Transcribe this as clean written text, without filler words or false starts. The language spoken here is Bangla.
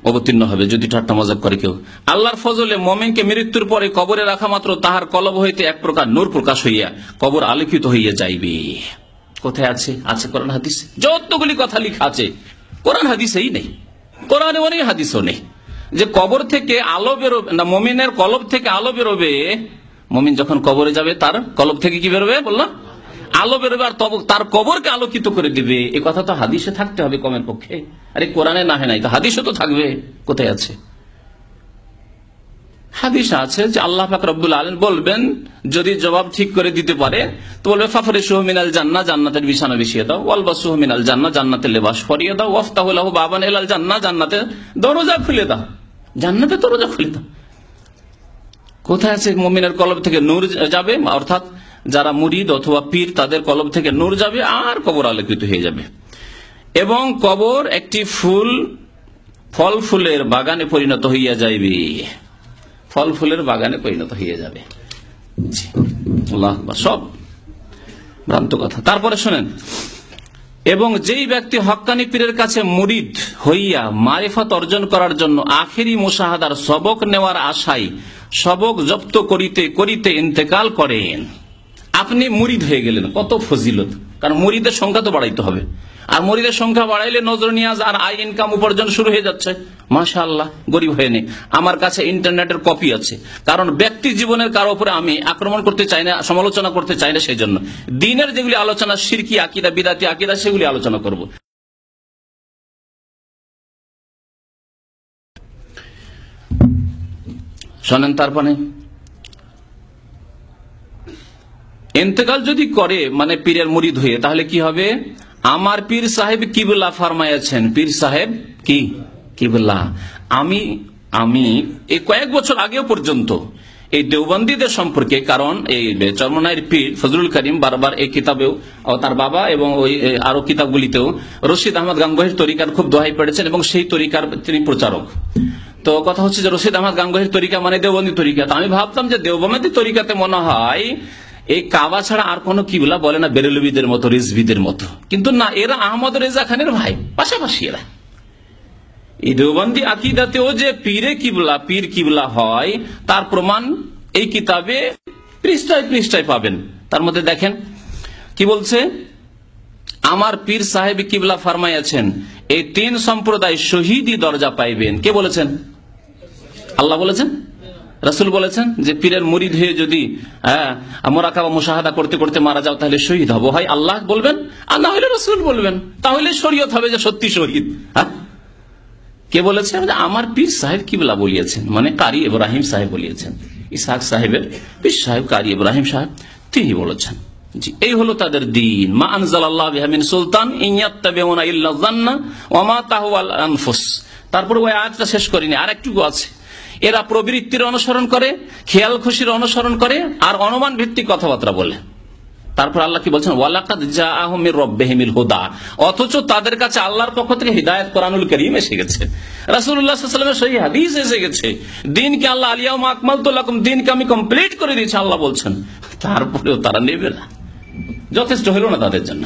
অবতীর্ণ হবে যদি ঠাট্টা মজাক করে কেউ। আল্লাহর ফজলে মুমিনকে মৃত্যুর পরে কবরে রাখা মাত্র তাহার কলব হইতে এক প্রকার নূর প্রকাশ হইয়া কবর আলোকিত হইয়া যাইবে। কোথায় আছে? আছে কোরআন হাদিস। যতগুলি কথা লেখা আছে কোরআন হাদিসেই নেই, কোরআনে অনেক হাদিসও নেই যে কবর থেকে আলো বেরোবে না, মুমিনের কলব থেকে আলো বেরোবে। মুমিন যখন কবরে যাবে তার কলব থেকে কি বেরোবে বললাম? আলো বেরোবে, আর তার কবরকে আলোকিত করে দিবে। এই কথা তো হাদিসে থাকতে হবে কমের পক্ষে। আরে কোরআনে না হয় নাই তো হাদিসে তো থাকবে। কোথায় আছে? হাদিস আছে যে আল্লাহ পাক রব্বুল আলামিন বলবেন, যদি জবাব ঠিক করে দিতে পারে তো বলবে ফাফরিশুহু মিনাল জান্নাহ, জান্নাতের বিছানা বিছিয়ে দাও, ওয়ালবাসুহু মিনাল জান্নাহ, জান্নাতের লেবাস পরিয়ে দাও, ওয়াফতাহু লাহু বাবান ইলাল জান্নাহ, জান্নাতের দরজা খুলে দাও, জান্নাতের দরজা খুলে দাও। কোথায় আছে? মুমিনের কলব থেকে নূর যাবে, অর্থাৎ যারা মুরিদ অথবা পীর তাদের কলব থেকে নূর যাবে আর কবর আলোকিত হয়ে যাবে। এবং কবর একটি ফল ফুলের বাগানে পরিণত হইয়া যাইবে, ফল ফুলের বাগানে পরিণত হয়ে যাবে। আল্লাহু আকবার, সব ভ্রান্ত কথা। তারপরে শোনেন, এবং যেই ব্যক্তি হক্কানি পীরের কাছে মুরিদ হইয়া মারিফাত অর্জন করার জন্য আখেরি মুশাহাদার সবক নেওয়ার আশায় সবক জব্দ করিতে করিতে ইন্তেকাল করেন, আপনি মুরিদ হয়ে গেলেন, কত ফজিলত। কারণ মুরিদের সংখ্যা তো বাড়াইতে হবে, আর মুরিদের সংখ্যা বাড়াইলে নজর নিয়াজ আর আই ইনকাম উপার্জন শুরু হয়ে যাচ্ছে। মাশাআল্লাহ, গরিব হয়ে নেই। আমার কাছে ইন্টারনেটের কপি আছে, কারণ ব্যক্তি জীবনের কারো উপরে আমি আক্রমণ করতে চাই না, সমালোচনা করতে চাই না, সেই জন্য দিনের যেগুলি আলোচনা, শিরকি আকীদা, বিদআতি আকীদা, সেগুলি আলোচনা করব। শোনেন, তারপরে ইন্তেকাল যদি করে মানে পীরের মুরিদ হয়ে, তাহলে কি হবে? আমার পীর সাহেব কিবলা ফরমায়াছেন, পীর সাহেব কি কিবলা। আমি এই কয়েক বছর আগেও পর্যন্ত এই দেওবন্দীদের সম্পর্কে, কারণ এই চরমনাইয়ের পীর ফজলুল করিম বারবার এই কিতাবেও, তার বাবা এবং ওই আরো কিতাবগুলিতেও রশিদ আহমদ গাঙ্গুহির তরিকার খুব দোহাই পড়েছেন এবং সেই তরিকার তিনি প্রচারক। তো কথা হচ্ছে যে রশিদ আহমদ গাঙ্গুহির তরিকা মানে দেওবন্দি তরিকা। তো আমি ভাবতাম যে দেওবন্দি তরিকাতে মনে হয় এই কাবা ছাড়া আর কোন কিবলা বলে না, বেরেলবিদের মতো, রিজভিদের মতো। কিন্তু না, এরা আহমদ রেজা খানের ভাই, পাশাপাশি এরা। এই দেওবন্দি আকীদাতেও যে পীরে কিবলা, পীর কিবলা হয় তার প্রমাণ এই কিতাবে পৃষ্ঠায় পৃষ্ঠায় পাবেন। তার মধ্যে দেখেন কি বলছে, আমার পীর সাহেব কিবলা ফরমায়াছেন এই তিন সম্প্রদায় শহীদি দরজা পাইবেন। কে বলেছেন? আল্লাহ বলেছেন, রাসূল বলেছেন যে পীরের মুরিদ হয়ে যদি মুরাকাবা মুশাহাদা করতে করতে মারা যাও তাহলে শহীদ হবো। হয় আল্লাহ বলবেন আর না হলে রাসূল বলবেন, তাহলে শরীয়ত হবে যে সত্যি শহীদ। কে বলেছেন? আমার পীর সাহেব কিবলা বলিয়েছেন, মানে কারি ইব্রাহিম সাহেব বলিয়েছেন, ইসহাক সাহেবের পীর সাহেব কারি ইব্রাহিম সাহেব তিনি বলেছেন। জি, এই হলো তাদের দ্বীন। মা আনজালাল্লাহু বিহা মিন সুলতান ইন ইয়াত্তাবিউনা ইল্লা যান্না ওয়া মা তাহওয়াল আনফুস। তারপর ওই আয়াতটা শেষ করিনি, আর একটু আছে। এরা প্রবৃত্তির অনুসরণ করে, খেয়াল খুশির অনুসরণ করে, আর অনুমান ভিত্তিক কথাবার্তা বলে। তারপর আল্লাহ কি বলছেন? ওয়ালাকাদ জাআহুম মির রাব্বিহিমিল হুদা, অথচ তাদের কাছে আল্লাহর পক্ষ থেকে হিদায়াত কোরআনুল কারীম এসে গেছে, রাসূলুল্লাহ সাল্লাল্লাহু আলাইহি ওয়াসাল্লামের সহিহ হাদিস এসে গেছে। দ্বীনকে আল্লাহ আল-ইয়াউমা আকমালতু লাকুম, দ্বীনকে আমি কমপ্লিট করে দিয়েছি আল্লাহ বলছেন। তারপরেও তারা নেবে না, যথেষ্ট হলো না তাদের জন্য।